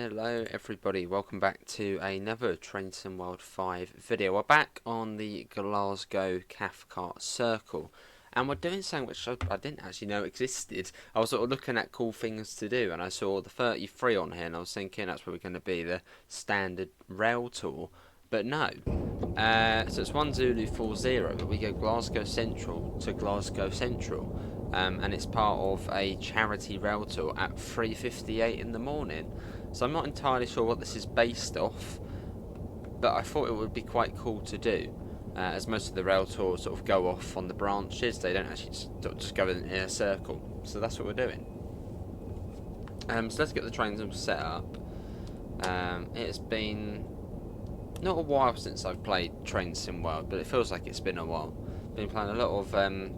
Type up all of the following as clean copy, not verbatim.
Hello everybody, welcome back to another Train Sim World 5 video. We're back on the Glasgow Cathcart Circle and we're doing something which I didn't actually know existed. I was sort of looking at cool things to do and I saw the 33 on here and I was thinking that's probably going to be the standard rail tour, but no. So it's 1 Zulu 40, but we go Glasgow Central to Glasgow Central. And it's part of a charity rail tour at 3:58 in the morning. So I'm not entirely sure what this is based off, but I thought it would be quite cool to do, as most of the rail tours sort of go off on the branches. They don't actually just go in a circle. So that's what we're doing. So let's get the trains all set up. It has been not a while since I've played Train Sim World, but it feels like it's been a while. Been playing a lot of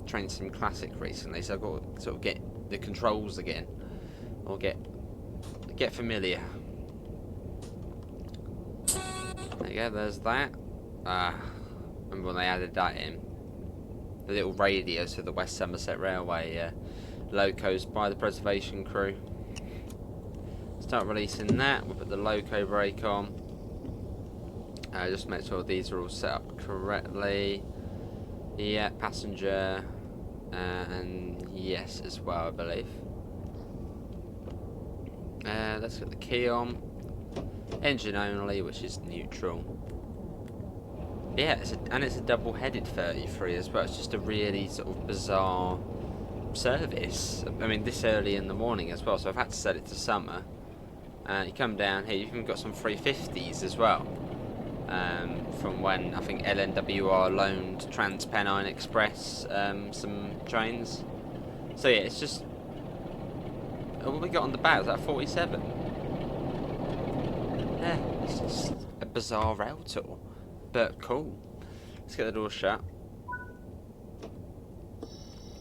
Train Sim Classic recently, so I've got to sort of get the controls again, or get familiar. There you go, there's that. Remember when they added that in? The little radios for the West Somerset Railway locos by the preservation crew. Start releasing that, we'll put the loco brake on. Just make sure these are all set up correctly. Yeah, passenger, and yes as well, I believe. Let's get the key on. Engine only, which is neutral. Yeah, it's a double-headed 33 as well. It's just a really sort of bizarre service. I mean, this early in the morning as well, so I've had to set it to summer. You come down here, you've even got some 350s as well. From when I think LNWR loaned Trans-Pennine Express some trains. So yeah, it's just... Oh, what we got on the back? Was that 47? Yeah, it's just a bizarre rail tour, but cool. Let's get the door shut.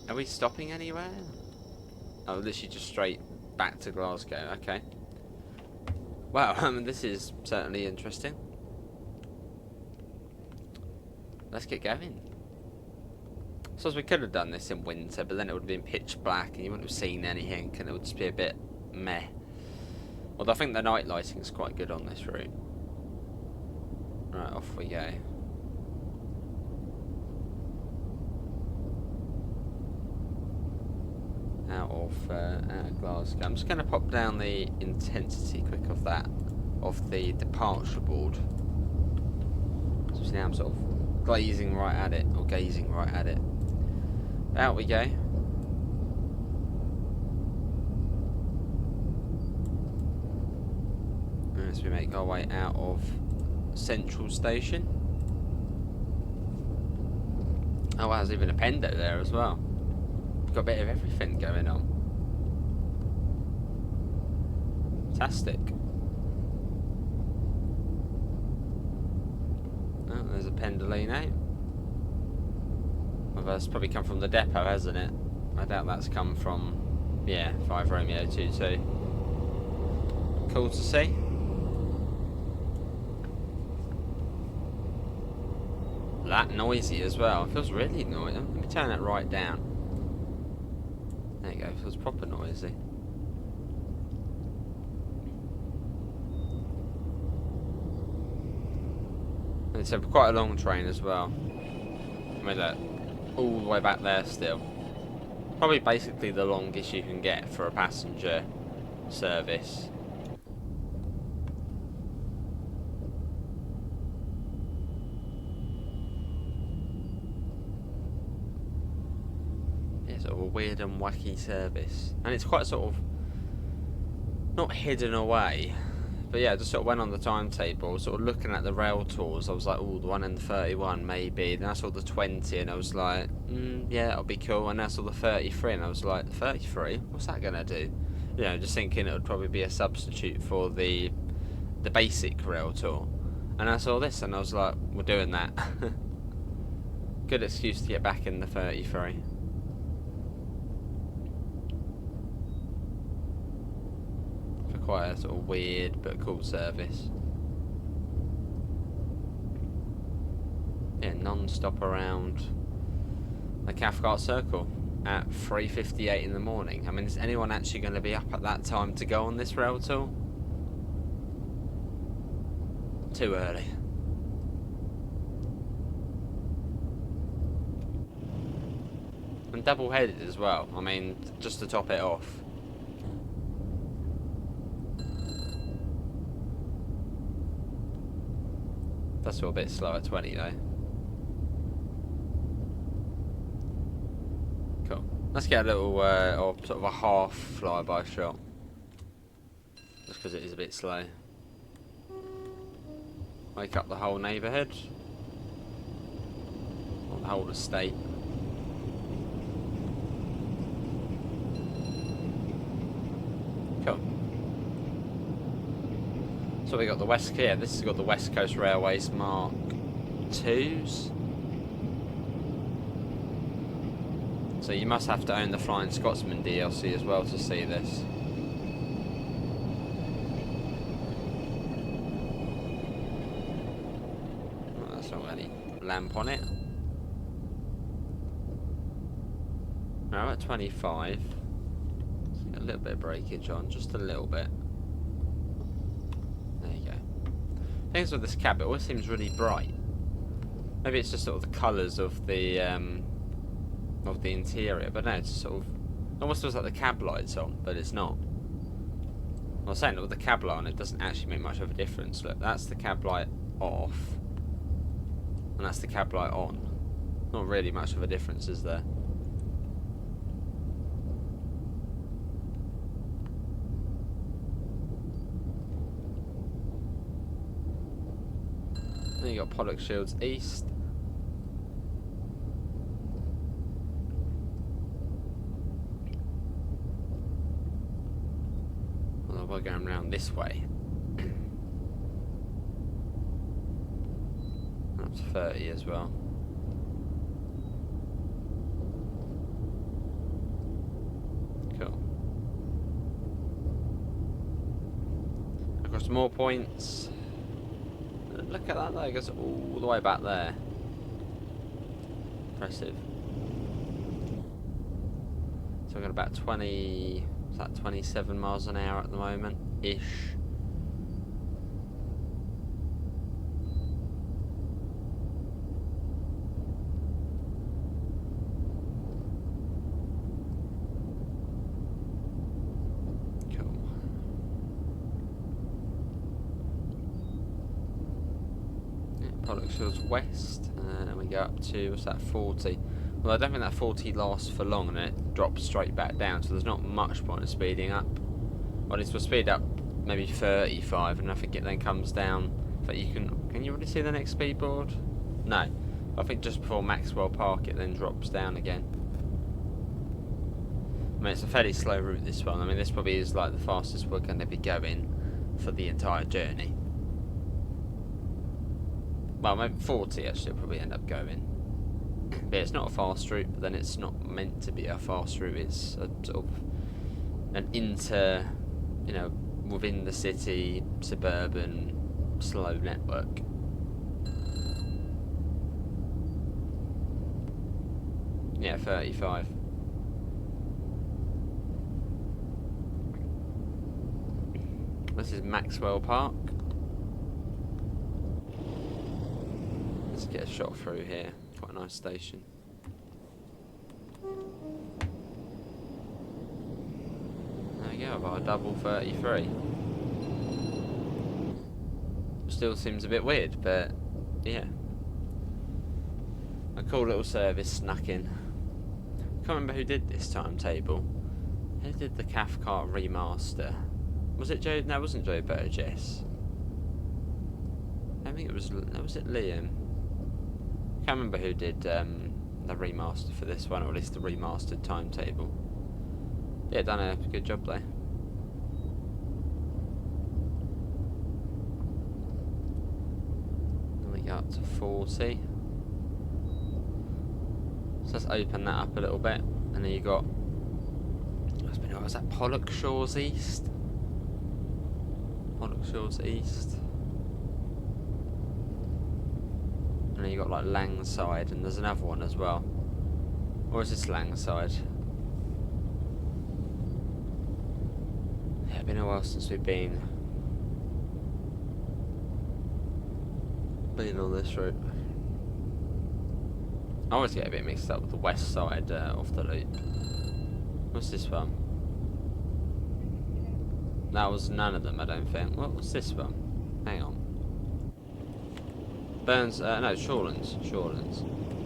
Are we stopping anywhere? Oh, literally just straight back to Glasgow. Okay. Wow, this is certainly interesting. Let's get going. So we could have done this in winter, but then it would have been pitch black and you wouldn't have seen anything and it would just be a bit meh. Although I think the night lighting is quite good on this route. Right, off we go. Out of Glasgow. I'm just going to pop down the intensity quick of the departure board. So now I'm sort of glazing right at it, or gazing right at it. Out we go. As we make our way out of Central Station. Oh, wow, there's even a Pendo there as well. Got a bit of everything going on. Fantastic. Oh, there's a Pendolino. Well, that's probably come from the depot, hasn't it? I doubt that's come from, yeah, 5 Romeo 22. Cool to see. That noisy as well. It feels really noisy. Let me turn that right down. There you go. It feels proper noisy. And it's quite a long train as well. I mean, look, all the way back there still. Probably basically the longest you can get for a passenger service. Sort of a weird and wacky service, and it's quite sort of not hidden away, but yeah, just sort of went on the timetable, sort of looking at the rail tours. I was like, oh, the one in the 31 maybe. Then I saw the 20 and I was like, yeah, that'll be cool. And then I saw the 33 and I was like, 33? What's that gonna do? You know, just thinking it would probably be a substitute for the basic rail tour. And I saw this and I was like, we're doing that. Good excuse to get back in the 33. Quite a sort of weird but cool service. Yeah, non-stop around the Cathcart Circle at 3:58 in the morning. I mean, is anyone actually going to be up at that time to go on this rail tour? Too early. And double-headed as well. I mean, just to top it off. That's all a bit slow at 20 though. Cool. Let's get a little, or sort of a half flyby shot. Just because it is a bit slow. Wake up the whole neighbourhood. Or the whole estate. Cool. So we got the West here. This has got the West Coast Railways Mark 2s. So you must have to own the Flying Scotsman DLC as well to see this. Oh, that's not any lamp on it. Now we're at 25. Let's get a little bit of breakage on, just a little bit. There you go. Things with this cab, it always seems really bright. Maybe it's just sort of the colours of the interior, but no, it's sort of almost feels like the cab light's on, but it's not. I was saying that with the cab light on, it doesn't actually make much of a difference. Look, that's the cab light off, and that's the cab light on. Not really much of a difference, is there? Then you got Pollock Shields East. Although we're going round this way. Up to 30 as well. Cool. Across more points. Look at that though, it goes all the way back there. Impressive. So we've got about 20, is that 27 miles an hour at the moment, ish. Pollock Shields West, and we go up to, what's that, 40. Well, I don't think that 40 lasts for long, and it drops straight back down, so there's not much point in speeding up. Well, it's will speed up maybe 35, and I think it then comes down. But you can you really see the next speed board? No. I think just before Maxwell Park, it then drops down again. I mean, it's a fairly slow route, this one. I mean, this probably is like the fastest we're going to be going for the entire journey. Well, maybe 40 actually will probably end up going. But it's not a fast route, but then it's not meant to be a fast route. It's a sort of an you know, within the city, suburban, slow network. Yeah, 35. This is Maxwell Park. Let's get a shot through here. Quite a nice station. There we go, about a double 33. Still seems a bit weird, but yeah. A cool little service snuck in. Can't remember who did this timetable. Who did the Cathcart remaster? Was it Joe? No, it wasn't Joe Burgess. I think it was. Was it Liam? Can't remember who did the remaster for this one, or at least the remastered timetable. Yeah, done a good job there. Then we go up to 40. So let's open that up a little bit, and then you got. Was that Pollock Shores East? Pollock Shores East. And then you got like Langside, and there's another one as well. Or is this Langside? Yeah, it's been a while since we've been. been on this route. I always get a bit mixed up with the west side of the loop. What's this one? That was none of them, I don't think. What's this one? Hang on. Burns, no, Shorelands. Shorelands.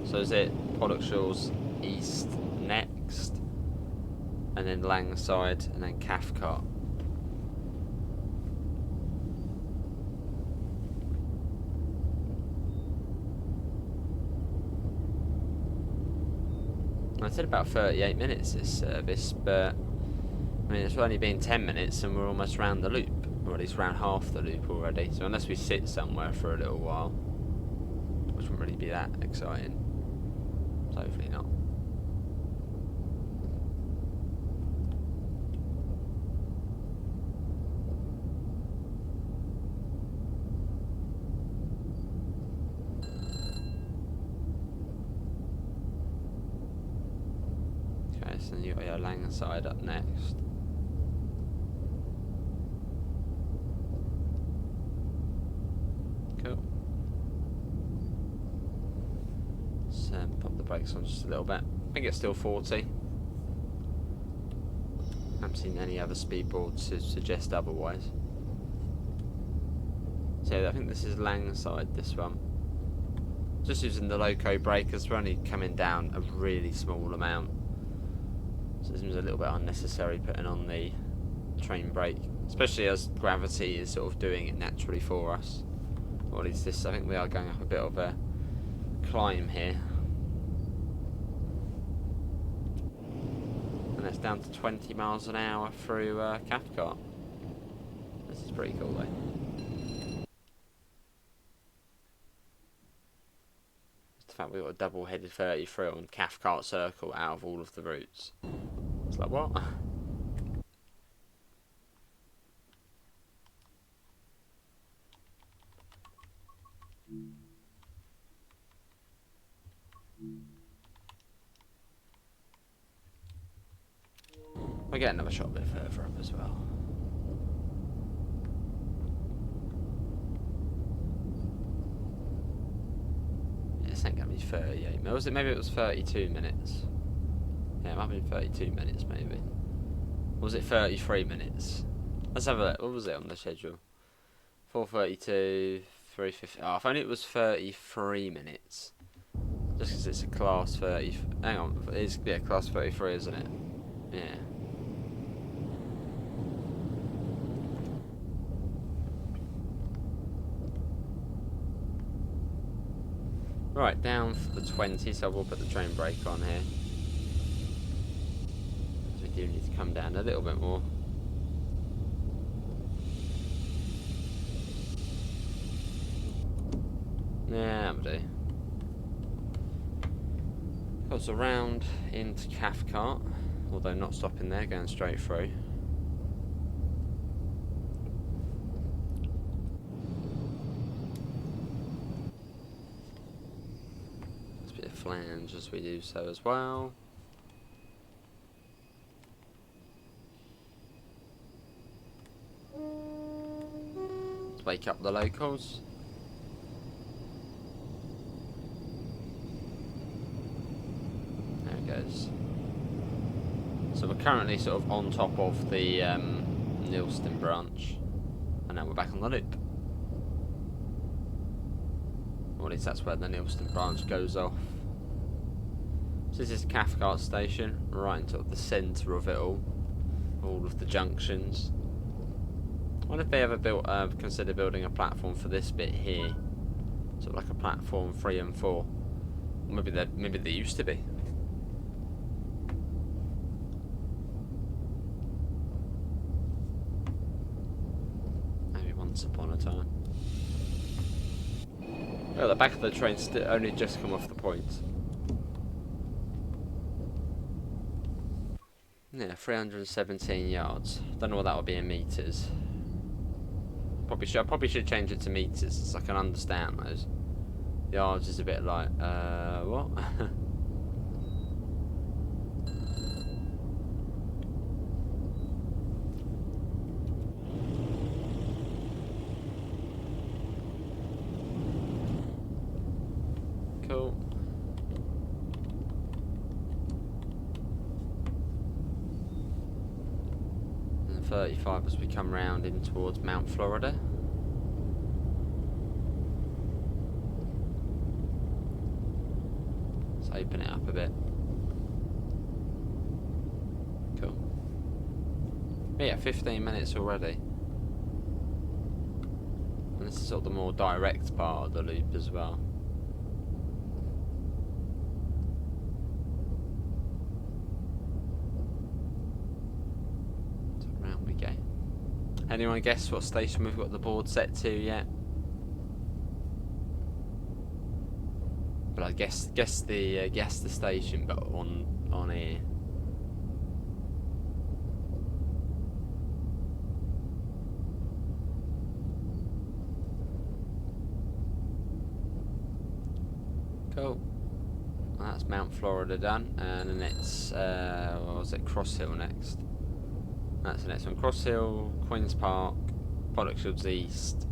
So is it Pollokshaws east next? And then Langside, and then Cathcart. I said about 38 minutes this service, but I mean it's only been 10 minutes and we're almost round the loop, or at least round half the loop already. So unless we sit somewhere for a little while, which wouldn't really be that exciting. So hopefully not. So then you've got your Langside up next. Cool. So pop the brakes on just a little bit. I think it's still 40. Haven't seen any other speed boards to suggest otherwise. So I think this is Langside, this one. Just using the loco breakers, we're only coming down a really small amount. So it seems a little bit unnecessary putting on the train brake, especially as gravity is sort of doing it naturally for us. Or at least this, I think we are going up a bit of a climb here. And that's down to 20 miles an hour through Cathcart. This is pretty cool though. The fact we've got a double-headed 33 on Cathcart Circle out of all of the routes. It's like, what? We'll get another shot a bit further up as well. This ain't gonna be 38 minutes. Maybe it was 32 minutes. Yeah, it might have been 32 minutes maybe. Or was it 33 minutes? Let's have a look. What was it on the schedule? 4:32, 3:50. Oh, if only it was 33 minutes. Just because it's a class 30. Hang on, it's class 33, isn't it? Yeah. Right, down for the 20, so we'll put the train brake on here. So we do need to come down a little bit more. Yeah, that'll do. Goes around into Cathcart, although not stopping there, going straight through. Flange as we do so as well. Let's wake up the locals. There it goes. So we're currently sort of on top of the Neilston branch, and now we're back on the loop. Or at least that's where the Neilston branch goes off. So this is Cathcart station, right in sort of the centre of it all of the junctions. I wonder if they ever consider building a platform for this bit here, sort of like a platform 3 and 4. Maybe they used to be. Maybe once upon a time. Oh, the back of the train's only just come off the point. Yeah, 317 yards. Don't know what that would be in meters. I probably should change it to meters so I can understand those. Yards is a bit like, what? 35 as we come round in towards Mount Florida. Let's open it up a bit. Cool. Yeah, 15 minutes already. And this is sort of the more direct part of the loop as well. So round we go. Anyone guess what station we've got the board set to yet? But I guess the station, but on here. Cool. Well, that's Mount Florida done, and then it's what was it? Cross Hill next. That's the next one. Cross Hill, Queen's Park, Pollokshields East,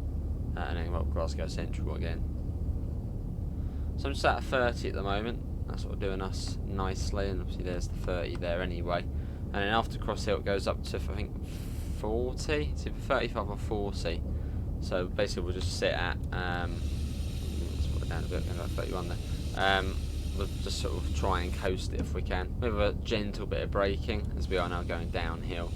and then well, Glasgow Central again. So I'm just at 30 at the moment. That's sort of doing us nicely, and obviously there's the 30 there anyway. And then after Cross Hill it goes up to, I think, 40. It's either 35 or 40. So basically we'll just sit at let's put it down a bit, going about 31 there. We'll just sort of try and coast it if we can, with a gentle bit of braking, as we are now going downhill.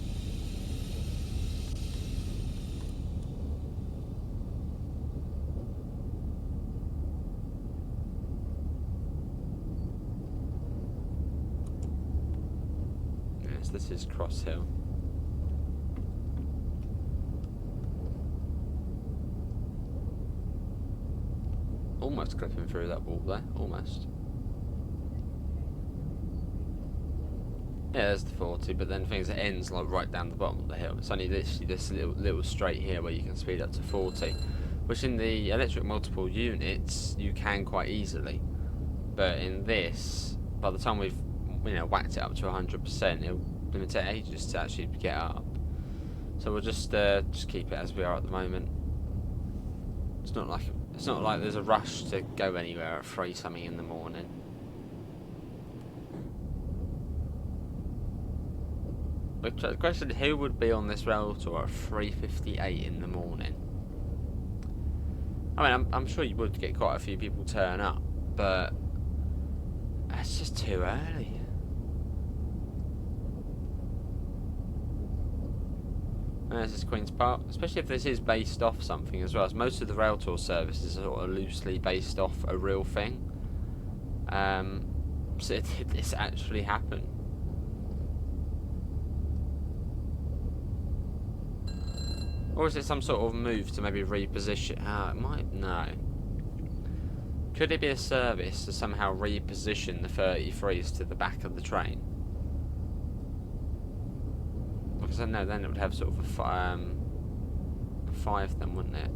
Yes, this is Cross Hill. Almost clipping through that wall there, almost. Yeah, there's the 40, but then things it ends like right down the bottom of the hill. It's only literally this little straight here where you can speed up to 40, which in the electric multiple units you can quite easily. But in this, by the time we've whacked it up to 100%, it'll take ages to actually get up. So we'll just keep it as we are at the moment. It's not like there's a rush to go anywhere at 3 something in the morning. But the question is, who would be on this rail tour at 3:58 in the morning? I mean, I'm sure you would get quite a few people turn up, but it's just too early. And this is Queen's Park, especially if this is based off something as well. As most of the rail tour services are sort of loosely based off a real thing. So did this actually happen? Or is it some sort of move to maybe reposition? It might. No. Could it be a service to somehow reposition the 33s to the back of the train? Because I know then it would have sort of a 5 then, wouldn't it?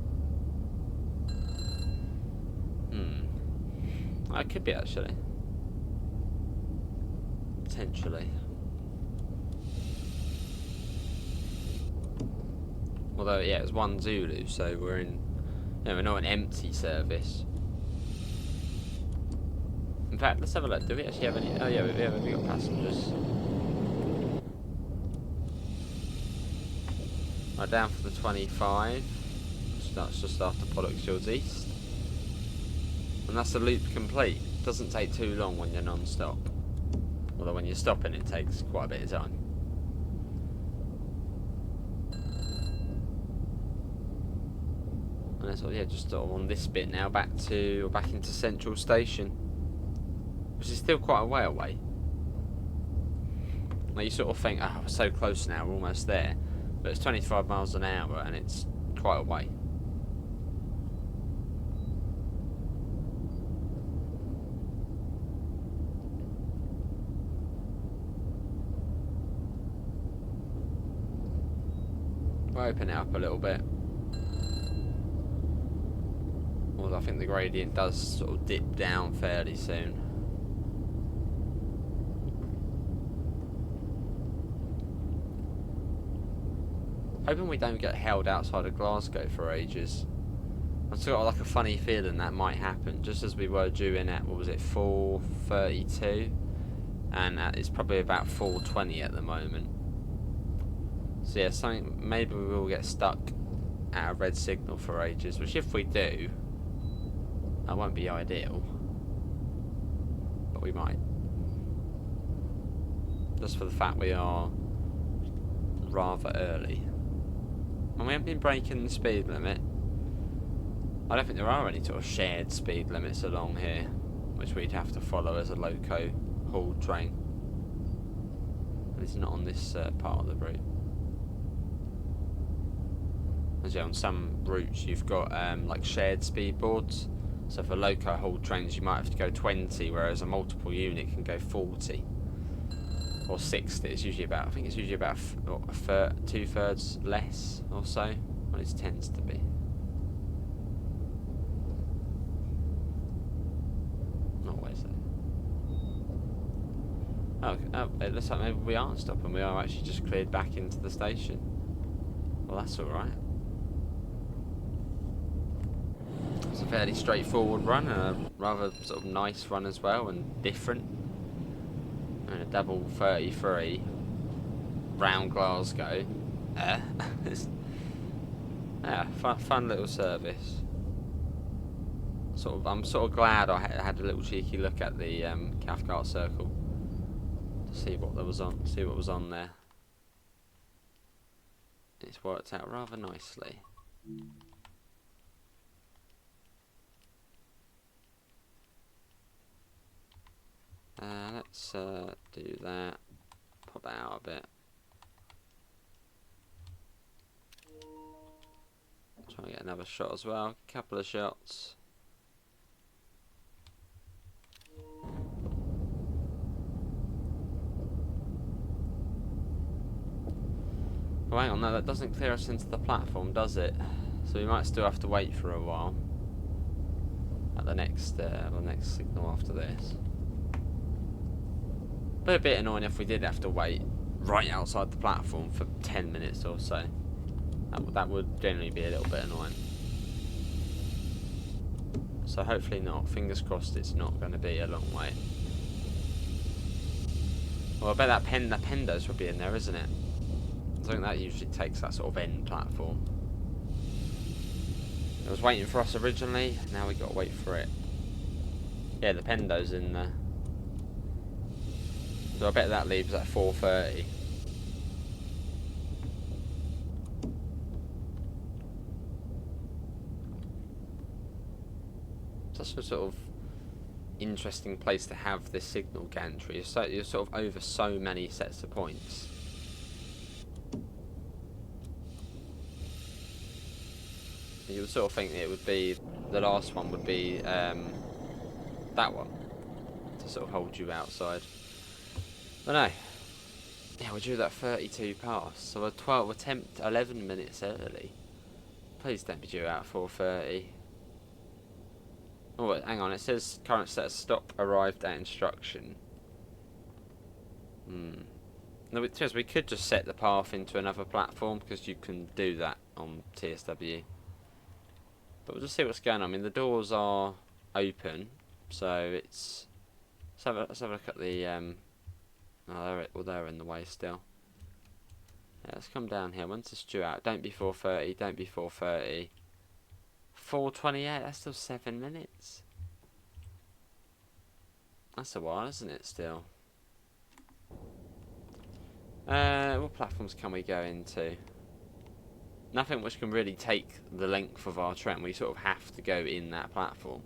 Well, it could be actually. Potentially. Although, yeah, it's 1 Zulu, so we're in, we're not an empty service. In fact, let's have a look. Do we actually have any? Oh yeah, we got passengers. Right, down for the 25. That's just after Pollokshields East. And that's the loop complete. Doesn't take too long when you're non-stop. Although when you're stopping it takes quite a bit of time. And so yeah, just sort of on this bit now, back into Central Station, which is still quite a way away. Now you sort of think, oh, we're so close now, we're almost there, but it's 25 miles an hour and it's quite a way. We'll open it up a little bit. Although I think the gradient does sort of dip down fairly soon. Hoping we don't get held outside of Glasgow for ages. I've still got like a funny feeling that might happen, just as we were due in at, what was it, 4:32, and it's probably about 4:20 at the moment. So yeah, something, maybe we will get stuck at a red signal for ages, which if we do, that won't be ideal. But we might. Just for the fact we are rather early. And we haven't been breaking the speed limit. I don't think there are any sort of shared speed limits along here, which we'd have to follow as a loco hauled train. At least not on this part of the route. As yeah, on some routes you've got like shared speed boards. So for loco hauled trains you might have to go 20, whereas a multiple unit can go 40 or 60. It's usually about, I think it's usually about a third, 2/3 less or so. Well, it tends to be. Not always though. Oh, it looks like maybe we aren't stopping. We are actually just cleared back into the station. Well, that's all right. It's a fairly straightforward run, and a rather sort of nice run as well, and different. And a double 33 round Glasgow. Yeah, fun little service. I'm sort of glad I had a little cheeky look at the Cathcart Circle to see what was on there. It's worked out rather nicely. Let's do that. Pop that out a bit. Try and get another shot as well. Couple of shots. Oh, hang on, no, that doesn't clear us into the platform, does it? So we might still have to wait for a while. At the next signal after this. But a bit annoying if we did have to wait right outside the platform for 10 minutes or so. That would generally be a little bit annoying. So hopefully not. Fingers crossed it's not going to be a long wait. Well, I bet that Pendos will be in there, isn't it? I think that usually takes that sort of end platform. It was waiting for us originally, now we got to wait for it. Yeah, the Pendo's in there. So I bet that leaves at 4:30. Such a sort of interesting place to have this signal gantry. You're sort of over so many sets of points. You would sort of think it would be, the last one would be that one, to sort of hold you outside. But no. Yeah, we're due that 32 past, so we're 11 minutes early. Please don't be due out 4:30. Oh, wait, hang on, it says current set stop arrived at instruction. No, we could just set the path into another platform, because you can do that on TSW. But we'll just see what's going on. I mean, the doors are open, so let's have a look at the they're in the way still. Yeah, let's come down here. When's this due out? Don't be 4:30. Don't be 4:30. 4:28. That's still 7 minutes. That's a while, isn't it? Still. What platforms can we go into? Nothing which can really take the length of our train. We sort of have to go in that platform.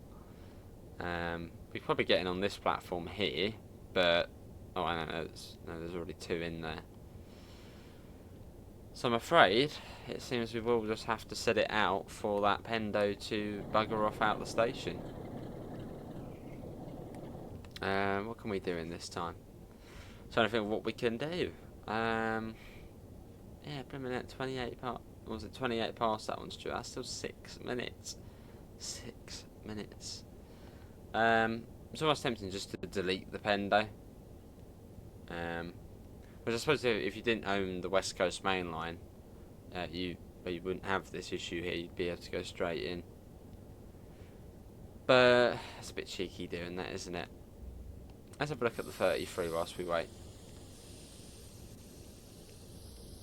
We could probably get in on this platform here, but oh, I don't know. There's already 2 in there. So I'm afraid it seems we will just have to set it out for that Pendo to bugger off out the station. What can we do in this time? Trying to think what we can do. Yeah, bring me 28 past. Was it 28 past that one's due? That's still 6 minutes. 6 minutes. It's almost tempting just to delete the Pendo. Which I suppose if you didn't own the West Coast Main Line, you wouldn't have this issue here. You'd be able to go straight in. But it's a bit cheeky doing that, isn't it? Let's have a look at the 33 whilst we wait.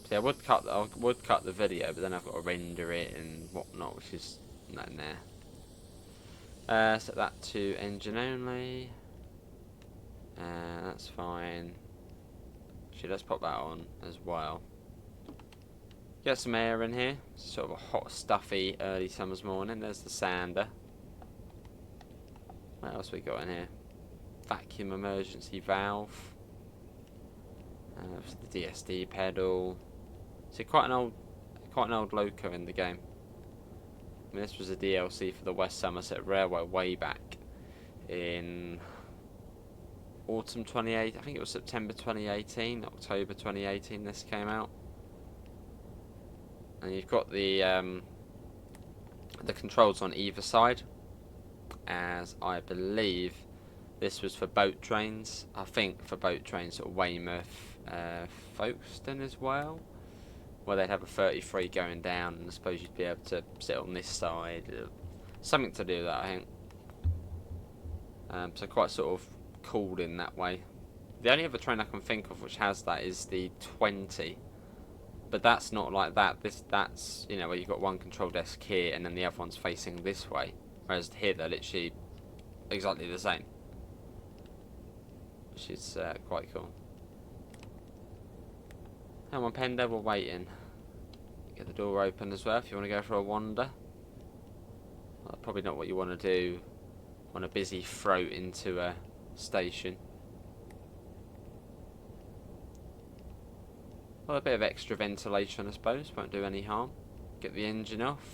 See, I would cut the video, but then I've got to render it and whatnot, which is not in there. Set that to engine only. That's fine. Actually, let's pop that on as well. Get some air in here. Sort of a hot, stuffy early summer's morning. There's the sander. What else we got in here? Vacuum emergency valve. The DSD pedal. So quite an old loco in the game. I mean, this was a DLC for the West Somerset Railway way back in autumn 2018. I think it was September 2018, October 2018. This came out, and you've got the controls on either side, as I believe this was for boat trains. I think for boat trains at Weymouth, Folkestone as well, where they'd have a 33 going down, and I suppose you'd be able to sit on this side. Something to do with that, I think. So quite sort of cool in that way. The only other train I can think of which has that is the 20, but that's not like that. That's you know, where you've got one control desk here and then the other one's facing this way, whereas here they're literally exactly the same, which is quite cool. Come on, Pendo, we're waiting. Get the door open as well if you want to go for a wander. Well, probably not what you want to do on a busy throat into a station. Well, a bit of extra ventilation, I suppose, won't do any harm. Get the engine off.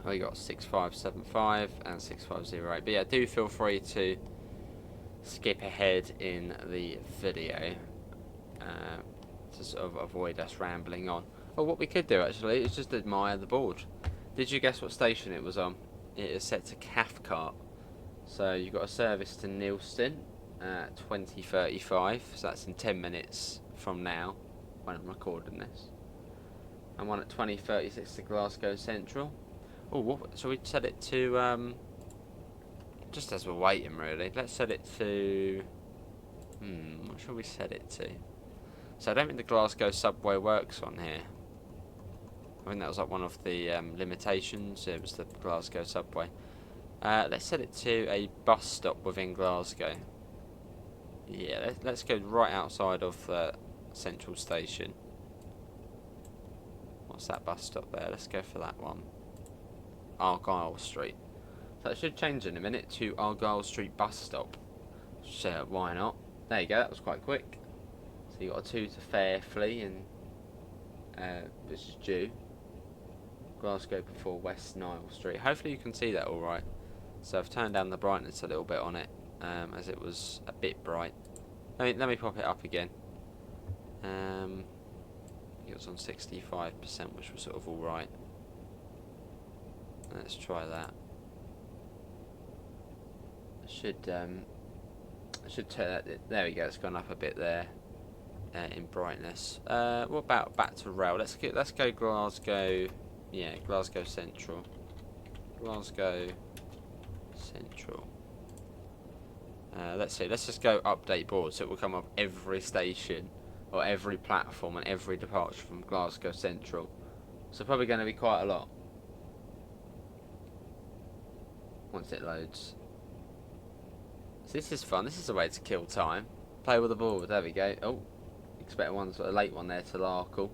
Oh, you got 6575 and 6508. But yeah, do feel free to skip ahead in the video to sort of avoid us rambling on. Well, what we could do actually is just admire the board. Did you guess what station it was on? It is set to Cathcart. So you've got a service to Neilston at 20:35, so that's in 10 minutes from now when I'm recording this. And one at 20:36 to Glasgow Central. Oh, so we set it to just as we're waiting, really. Let's set it to what shall we set it to? So I don't think the Glasgow subway works on here. I think that was like one of the limitations. It was the Glasgow subway. Let's set it to a bus stop within Glasgow. Yeah, let's go right outside of Central Station. What's that bus stop there? Let's go for that one. Argyle Street. So it should change in a minute to Argyle Street bus stop. So why not? There you go, that was quite quick. So you got a 2 to Fairfleet, and this is due. Glasgow before West Nile Street. Hopefully you can see that alright. So I've turned down the brightness a little bit on it, as it was a bit bright. Let me pop it up again. It was on 65%, which was sort of alright. Let's try that. I should turn that. There we go. It's gone up a bit there in brightness. What about back to rail? Let's go Glasgow. Yeah, Glasgow Central. Glasgow Central. Let's see. Let's just go update board, so it will come up every station or every platform and every departure from Glasgow Central. So probably going to be quite a lot once it loads. So this is fun. This is a way to kill time. Play with the board. There we go. Oh, expect one sort of late one there to Larkle.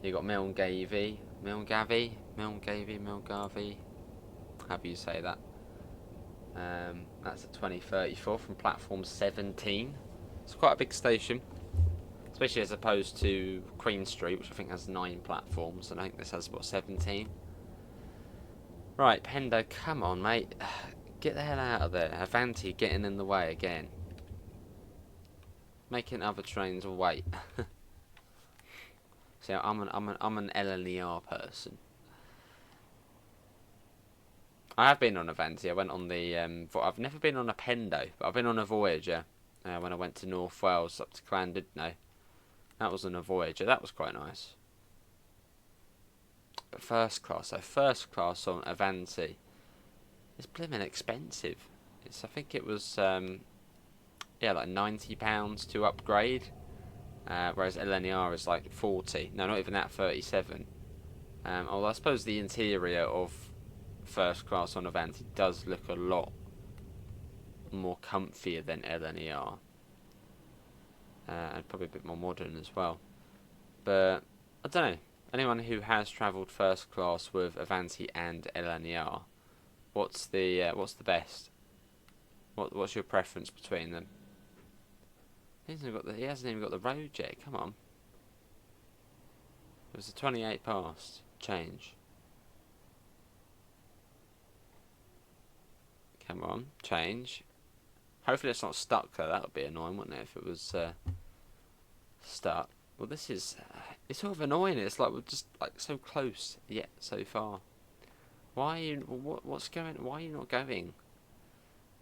You got Milngavie. However you say that. That's at 20:34 from platform 17. It's quite a big station, especially as opposed to Queen Street, which I think has 9 platforms, and I think this has what, 17. Right, Pendo, come on, mate. Get the hell out of there. Avanti getting in the way again. Making other trains wait. See, I'm an LNER person. I have been on Avanti. I went on the I've never been on a Pendo, but I've been on a Voyager when I went to North Wales up to Llandudno. That was on a Voyager. That was quite nice. But first class on Avanti. It's blimmin' expensive. I think it was yeah, like £90 to upgrade. whereas LNER is like 40. No, not even that, 37. Although I suppose the interior of first class on Avanti does look a lot more comfier than LNER. And probably a bit more modern as well. But I don't know. Anyone who has travelled first class with Avanti and LNER, what's the best? What's your preference between them? He hasn't even got the road yet. Come on. It was a 28 past change. Come on, change. Hopefully it's not stuck though. That would be annoying, wouldn't it, if it was stuck? Well, this is it's sort of annoying. It's like we're just like so close yet so far. Why are you? What's going? Why are you not going?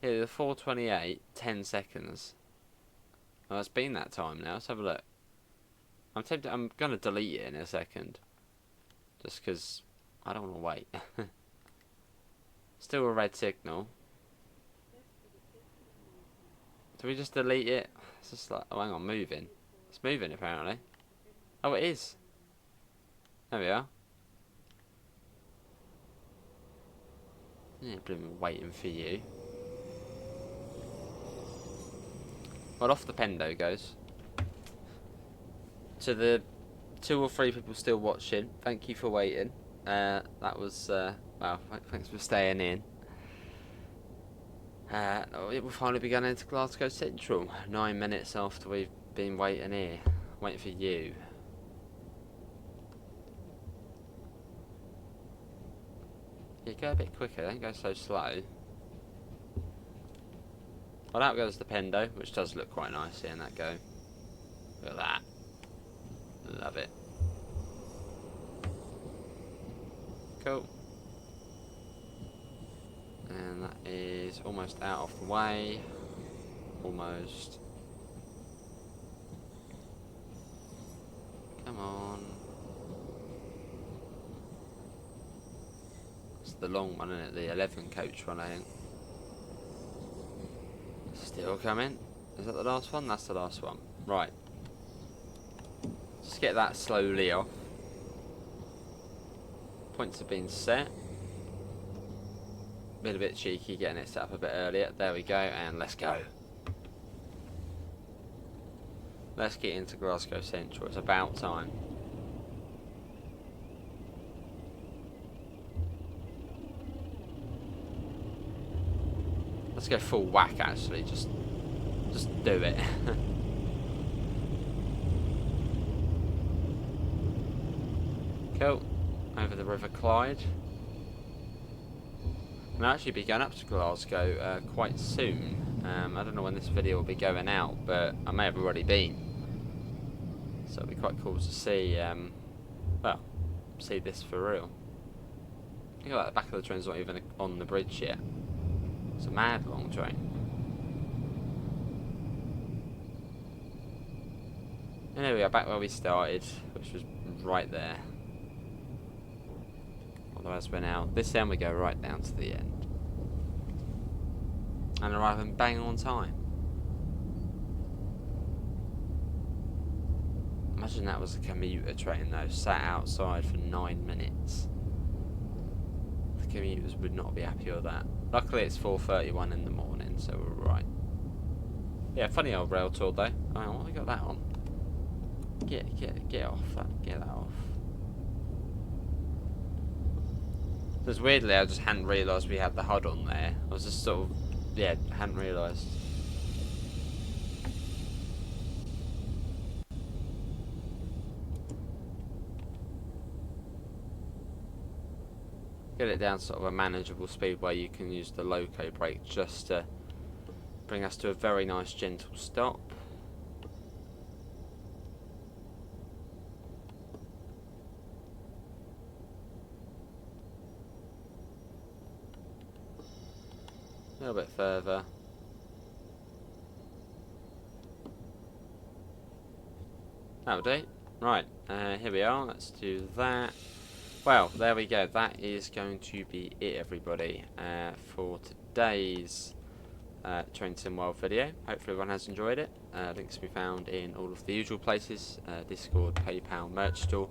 Yeah, the 4:28, 10 seconds. Oh, it's been that time now. Let's have a look. I'm tempted. I'm gonna delete it in a second, just because I don't want to wait. Still a red signal. Do we just delete it? It's just like, oh, hang on, moving. It's moving apparently. Oh, it is. There we are. Yeah, been waiting for you. Well, off the Pendo goes. To the 2 or 3 people still watching, thank you for waiting. That was, well, thanks for staying in. It will finally be going into Glasgow Central. 9 minutes after we've been waiting here. Waiting for you. Yeah, go a bit quicker, don't go so slow. Well, out goes the Pendo, which does look quite nice here in that go. Look at that. Love it. Cool. And that is almost out of the way. Almost. Come on. It's the long one, isn't it? The 11 coach one, I think. Still coming. Is that the last one? That's the last one. Right. Just get that slowly off. Points have been set. Been a bit cheeky getting it set up a bit earlier. There we go, and let's go. Let's get into Glasgow Central. It's about time. Let's go full whack actually, just do it. Cool. Over the River Clyde. And I'll actually be going up to Glasgow quite soon. I don't know when this video will be going out, but I may have already been. So it'll be quite cool to see, well, see this for real. Look at that, the back of the train's not even on the bridge yet. It's a mad long train. And there we are, back where we started, which was right there. Although as we're now, this end we go right down to the end. And arriving bang on time. Imagine that was a commuter train though, sat outside for 9 minutes. The commuters would not be happy with that. Luckily it's 4:31 in the morning, so we're right. Yeah, funny old rail tour though. Oh, what have we got that on? Get off that, get that off. Because weirdly I just hadn't realised we had the HUD on there. I was just sort of, yeah, hadn't realised. Get it down to sort of a manageable speed where you can use the loco brake just to bring us to a very nice gentle stop. A little bit further. That'll do. Right, here we are. Let's do that. Well, there we go. That is going to be it, everybody, for today's Train Sim World video. Hopefully everyone has enjoyed it. Links can be found in all of the usual places, Discord, PayPal, merch store,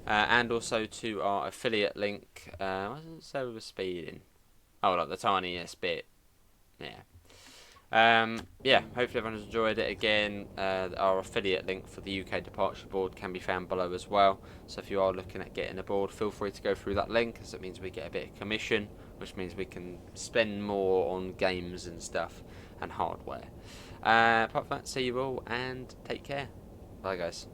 and also to our affiliate link. What does it say we were speeding? Oh, like the tiniest bit. Yeah. Yeah, hopefully everyone has enjoyed it. Again, our affiliate link for the UK Departure Board can be found below as well. So if you are looking at getting aboard, feel free to go through that link, as it means we get a bit of commission, which means we can spend more on games and stuff and hardware. Apart from that, see you all and take care. Bye guys.